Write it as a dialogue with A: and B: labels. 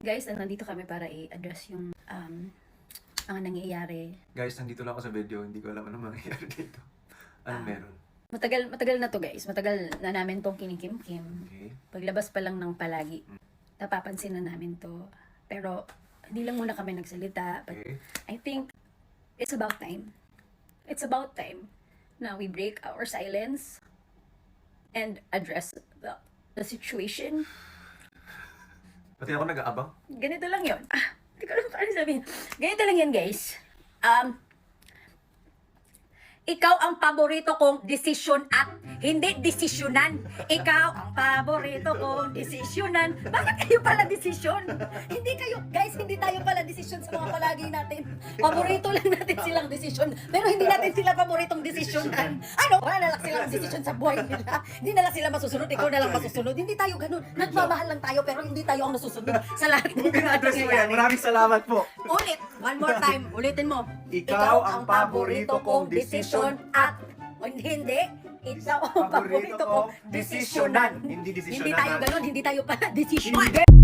A: Guys, nandito kami para i-address yung mga nangyayari.
B: Guys, nandito lang ako sa video. Hindi ko alam anong mangyayari dito. Anong meron?
A: Matagal na to guys. Matagal na namin tong kinikim-kim.
B: Okay.
A: Paglabas pa lang ng palagi. Napapansin na namin to. Pero, hindi lang muna kami nagsalita. But
B: Okay.
A: I think, it's about time. It's about time na we break our silence and address the situation.
B: Pati ako nag-aabang.
A: Ganito lang yun. Hindi ko alam paano sabihin. Ganito lang yan, guys. Ikaw ang paborito kong desisyon at hindi desisyonan. Ikaw ang paborito kong desisyonan. Bakit kayo pala desisyon? Hindi kayo, guys, hindi tayo pala desisyon sa mga palagi natin. Paborito lang natin silang desisyon. Pero hindi natin sila paboritong desisyonan. Ano? Wala na lang silang desisyon sa buhay nila. Hindi na lang sila masusunod. Ikaw na lang masusunod. Hindi tayo ganun. Nagmamahal lang tayo pero hindi tayo ang nasusunod sa lahat ng
B: Pina-address mo yan. Maraming salamat po.
A: Ulit, one more time. Ulitin mo.
B: Ikaw ang paborito kong desisyon
A: at hindi, ikaw ang paborito kong desisyonan.
B: Hindi desisyonan.
A: Hindi tayo ganun, hindi tayo pala desisyon.
B: Hindi.